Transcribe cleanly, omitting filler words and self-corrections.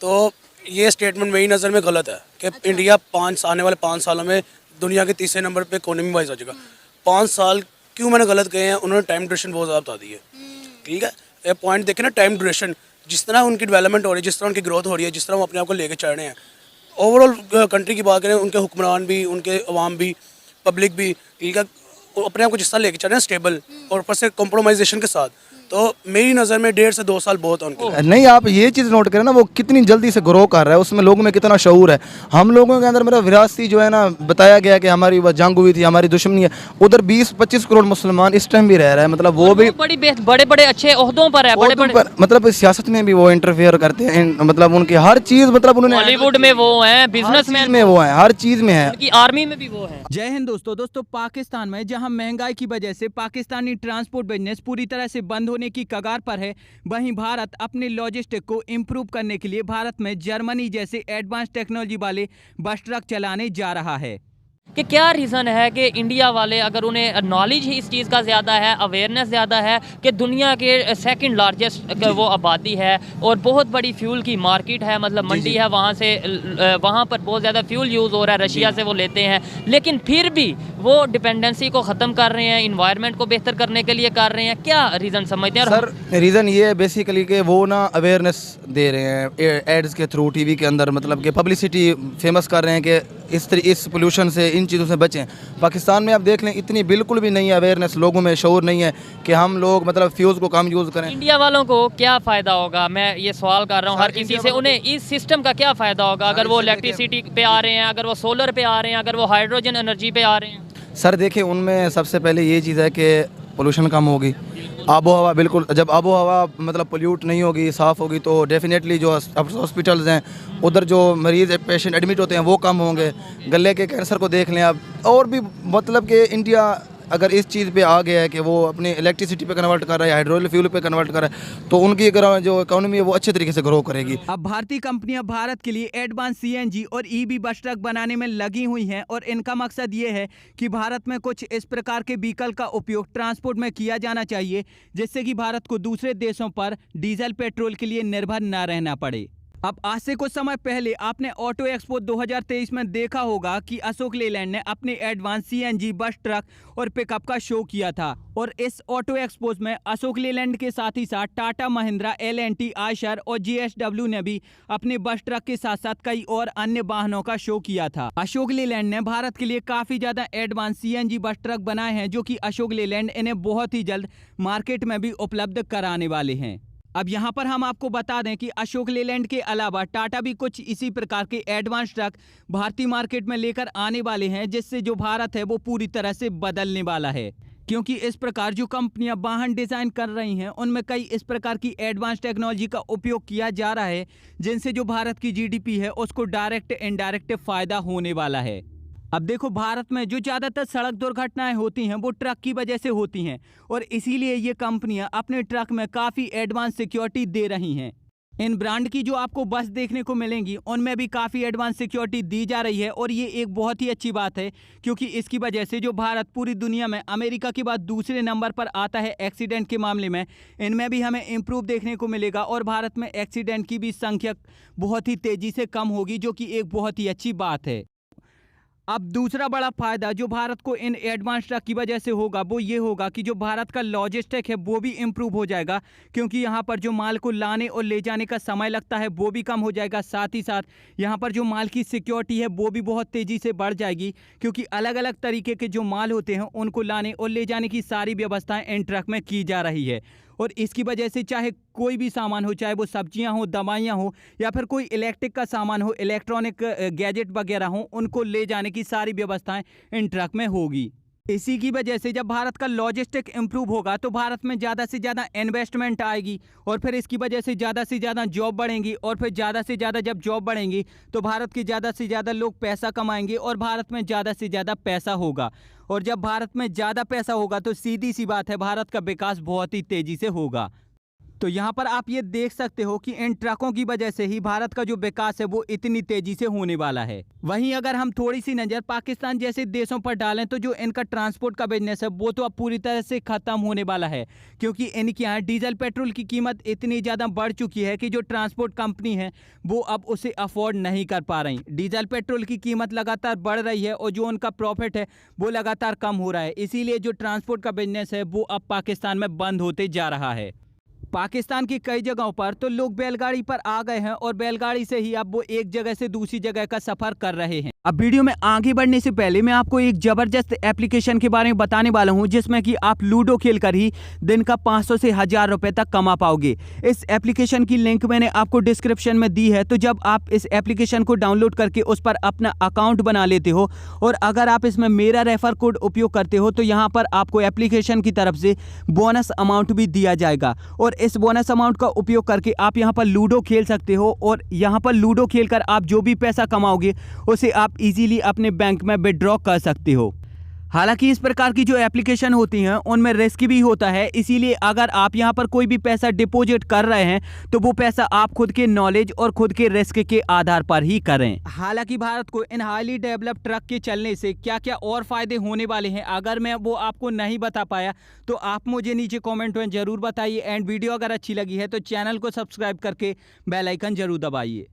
तो ये स्टेटमेंट मेरी नज़र में गलत है कि इंडिया आने वाले 5 सालों में दुनिया के तीसरे नंबर पे इकोनॉमी वाइज आ जाएगा। 5 साल क्यों मैंने गलत कहे हैं, उन्होंने टाइम ड्यूरेशन बहुत ज़्यादा बता दी है। ठीक है, ये पॉइंट देखे ना, टाइम ड्यूरेशन, जिस तरह उनकी डेवलपमेंट हो रही है, जिस तरह उनकी ग्रोथ हो रही है, जिस तरह वो अपने आप को लेके चल रहे हैं, ओवरऑल कंट्री की बात करें, उनके हुक्मरान भी, उनके अवाम भी, पब्लिक भी, ठीक है, वो अपने आप को जिस तरह लेके चल रहे हैं स्टेबल और ऊपर से कॉम्प्रोमाइजेशन के साथ, तो मेरी नज़र में 1.5 से 2 साल बहुत है उनके लिए। नहीं, आप ये चीज़ नोट करें ना, वो कितनी जल्दी से ग्रो कर रहा है, उसमें लोगों में कितना शऊर है। हम लोगों के अंदर मेरा विरासती जो है ना, बताया गया कि हमारी वह जंग हुई थी, हमारी दुश्मनी है। उधर 20-25 करोड़ मुसलमान इस टाइम भी रह रहा है, मतलब वो भी बड़े बड़े अच्छे ओहदों पर है, बड़े बड़े मतलब सियासत में भी वो इंटरफेयर करते हैं, मतलब उनकी हर चीज़, मतलब उन्होंने बॉलीवुड में वो हैं, बिजनेसमैन में वो है, हर चीज़ में है, उनकी आर्मी में भी वो है। जय हिंद दोस्तों पाकिस्तान में जहां महंगाई की वजह से पाकिस्तानी ट्रांसपोर्ट बिजनेस पूरी तरह से बंद होने की कगार पर है, वहीं भारत अपने लॉजिस्टिक को इंप्रूव करने के लिए भारत में जर्मनी जैसे एडवांस टेक्नोलॉजी वाले बस ट्रक चलाने जा रहा है। कि क्या रीज़न है कि इंडिया वाले, अगर उन्हें नॉलेज ही इस चीज़ का ज़्यादा है, अवेयरनेस ज़्यादा है कि दुनिया के सेकंड लार्जेस्ट वो आबादी है और बहुत बड़ी फ्यूल की मार्केट है, मतलब मंडी है, वहाँ पर बहुत ज़्यादा फ्यूल यूज़ हो रहा है, रशिया से वो लेते हैं, लेकिन फिर भी वो डिपेंडेंसी को ख़त्म कर रहे हैं, इन्वायरमेंट को बेहतर करने के लिए कर रहे हैं। क्या रीज़न समझते हैं? सर रीज़न ये है बेसिकली कि वो ना अवेयरनेस दे रहे हैं एड्स के थ्रू, टीवी के अंदर, मतलब कि पब्लिसिटी फेमस कर रहे हैं कि इस पोल्यूशन से, इन चीज़ों से बचें। पाकिस्तान में आप देख लें, इतनी बिल्कुल भी नहीं है अवेयरनेस, लोगों में शऊर नहीं है कि हम लोग मतलब फ्यूज़ को कम यूज़ करें। इंडिया वालों को क्या फ़ायदा होगा? मैं ये सवाल कर रहा हूँ हर किसी से, उन्हें इस सिस्टम का क्या फ़ायदा होगा अगर वो इलेक्ट्रिसिटी पे आ रहे हैं, अगर वो सोलर पे आ रहे हैं, अगर वो हाइड्रोजन एनर्जी पे आ रहे हैं? सर देखिए, उनमें सबसे पहले ये चीज़ है कि पोल्यूशन कम होगी, आबो हवा, बिल्कुल जब आबो हवा मतलब पोल्यूट नहीं होगी, साफ़ होगी, तो डेफिनेटली जो हॉस्पिटल्स हैं उधर जो मरीज़ पेशेंट एडमिट होते हैं वो कम होंगे। गले के कैंसर को देख लें आप, और भी मतलब कि इंडिया अगर इस चीज़ पे आ गया है कि वो अपनी इलेक्ट्रिसिटी पे कन्वर्ट कर रहा है, हाइड्रोजन फ्यूल पे कन्वर्ट कर रहा है, तो उनकी अगर जो इकोनॉमी है वो अच्छे तरीके से ग्रो करेगी। अब भारतीय कंपनियां भारत के लिए एडवांस सीएनजी और ईवी बस ट्रक बनाने में लगी हुई हैं और इनका मकसद ये है कि भारत में कुछ इस प्रकार के व्हीकल का उपयोग ट्रांसपोर्ट में किया जाना चाहिए, जिससे कि भारत को दूसरे देशों पर डीजल पेट्रोल के लिए निर्भर न रहना पड़े। अब आज से कुछ समय पहले आपने ऑटो एक्सपो 2023 में देखा होगा कि अशोक लेलैंड ने अपने एडवांस सीएनजी बस ट्रक और पिकअप का शो किया था, और इस ऑटो एक्सपो में अशोक लेलैंड के साथ ही साथ टाटा महिंद्रा, L&T, आयशर और JSW ने भी अपने बस ट्रक के साथ साथ कई और अन्य वाहनों का शो किया था। अशोक लेलैंड ने भारत के लिए काफी ज्यादा एडवांस सीएनजी बस ट्रक बनाए हैं, जो कि अशोक लेलैंड इन्हें बहुत ही जल्द मार्केट में भी उपलब्ध कराने वाले हैं। अब यहाँ पर हम आपको बता दें कि अशोक लेलैंड के अलावा टाटा भी कुछ इसी प्रकार के एडवांस ट्रक भारतीय मार्केट में लेकर आने वाले हैं, जिससे जो भारत है वो पूरी तरह से बदलने वाला है, क्योंकि इस प्रकार जो कंपनियां वाहन डिज़ाइन कर रही हैं उनमें कई इस प्रकार की एडवांस टेक्नोलॉजी का उपयोग किया जा रहा है, जिनसे जो भारत की जीडीपी है उसको डायरेक्ट इनडायरेक्ट फायदा होने वाला है। अब देखो, भारत में जो ज़्यादातर सड़क दुर्घटनाएं होती हैं वो ट्रक की वजह से होती हैं, और इसीलिए ये कंपनियां अपने ट्रक में काफ़ी एडवांस सिक्योरिटी दे रही हैं। इन ब्रांड की जो आपको बस देखने को मिलेंगी उनमें भी काफ़ी एडवांस सिक्योरिटी दी जा रही है, और ये एक बहुत ही अच्छी बात है, क्योंकि इसकी वजह से जो भारत पूरी दुनिया में अमेरिका के बाद दूसरे नंबर पर आता है एक्सीडेंट के मामले में, इनमें भी हमें इम्प्रूव देखने को मिलेगा, और भारत में एक्सीडेंट की भी संख्या बहुत ही तेज़ी से कम होगी, जो कि एक बहुत ही अच्छी बात है। अब दूसरा बड़ा फायदा जो भारत को इन एडवांस ट्रक की वजह से होगा वो ये होगा कि जो भारत का लॉजिस्टिक है वो भी इम्प्रूव हो जाएगा, क्योंकि यहाँ पर जो माल को लाने और ले जाने का समय लगता है वो भी कम हो जाएगा। साथ ही साथ यहाँ पर जो माल की सिक्योरिटी है वो भी बहुत तेज़ी से बढ़ जाएगी, क्योंकि अलग अलग तरीके के जो माल होते हैं उनको लाने और ले जाने की सारी व्यवस्थाएँ इन ट्रक में की जा रही है, और इसकी वजह से चाहे कोई भी सामान हो, चाहे वो सब्जियां हो, दवाइयां हो, या फिर कोई इलेक्ट्रिक का सामान हो, इलेक्ट्रॉनिक गैजेट वगैरह हो, उनको ले जाने की सारी व्यवस्थाएं इन ट्रक में होगी। इसी की वजह से जब भारत का लॉजिस्टिक इंप्रूव होगा तो भारत में ज़्यादा से ज़्यादा इन्वेस्टमेंट आएगी, और फिर इसकी वजह से ज़्यादा जॉब बढ़ेंगी, और फिर ज़्यादा से ज़्यादा जब जॉब बढ़ेंगी तो भारत के ज़्यादा से ज़्यादा लोग पैसा कमाएंगे, और भारत में ज़्यादा से ज़्यादा पैसा होगा, और जब भारत में ज़्यादा पैसा होगा तो सीधी सी बात है भारत का विकास बहुत ही तेज़ी से होगा। तो यहाँ पर आप ये देख सकते हो कि इन ट्रकों की वजह से ही भारत का जो विकास है वो इतनी तेजी से होने वाला है। वहीं अगर हम थोड़ी सी नज़र पाकिस्तान जैसे देशों पर डालें तो जो इनका ट्रांसपोर्ट का बिजनेस है वो तो अब पूरी तरह से ख़त्म होने वाला है, क्योंकि इनके यहाँ डीजल पेट्रोल की कीमत इतनी ज़्यादा बढ़ चुकी है कि जो ट्रांसपोर्ट कंपनी है वो अब उसे अफोर्ड नहीं कर पा रही। डीजल पेट्रोल की कीमत लगातार बढ़ रही है और जो उनका प्रॉफिट है वो लगातार कम हो रहा है, इसीलिए जो ट्रांसपोर्ट का बिजनेस है वो अब पाकिस्तान में बंद होते जा रहा है। पाकिस्तान की कई जगहों पर तो लोग बैलगाड़ी पर आ गए हैं और बैलगाड़ी से ही अब वो एक जगह से दूसरी जगह का सफर कर रहे हैं। अब वीडियो में आगे बढ़ने से पहले मैं आपको एक जबरदस्त एप्लीकेशन के बारे में बताने वाला हूं, जिसमें कि आप लूडो खेलकर ही दिन का 500 से 1000 रुपए तक कमा पाओगे। इस एप्लीकेशन की लिंक मैंने आपको डिस्क्रिप्शन में दी है, तो जब आप इस एप्लीकेशन को डाउनलोड करके उस पर अपना अकाउंट बना लेते हो और अगर आप इसमें मेरा रेफर कोड उपयोग करते हो तो यहाँ पर आपको एप्लीकेशन की तरफ से बोनस अमाउंट भी दिया जाएगा और इस बोनस अमाउंट का उपयोग करके आप यहां पर लूडो खेल सकते हो और यहां पर लूडो खेलकर आप जो भी पैसा कमाओगे उसे आप इजीली अपने बैंक में विड्रॉ कर सकते हो। हालांकि इस प्रकार की जो एप्लीकेशन होती हैं उनमें रिस्क भी होता है, इसीलिए अगर आप यहां पर कोई भी पैसा डिपॉजिट कर रहे हैं तो वो पैसा आप खुद के नॉलेज और खुद के रिस्क के आधार पर ही करें। हालांकि भारत को इन हाईली डेवलप्ड ट्रक के चलने से क्या क्या और फायदे होने वाले हैं, अगर मैं वो आपको नहीं बता पाया तो आप मुझे नीचे कॉमेंट में जरूर बताइए। एंड वीडियो अगर अच्छी लगी है तो चैनल को सब्सक्राइब करके बेल आइकन जरूर दबाइए।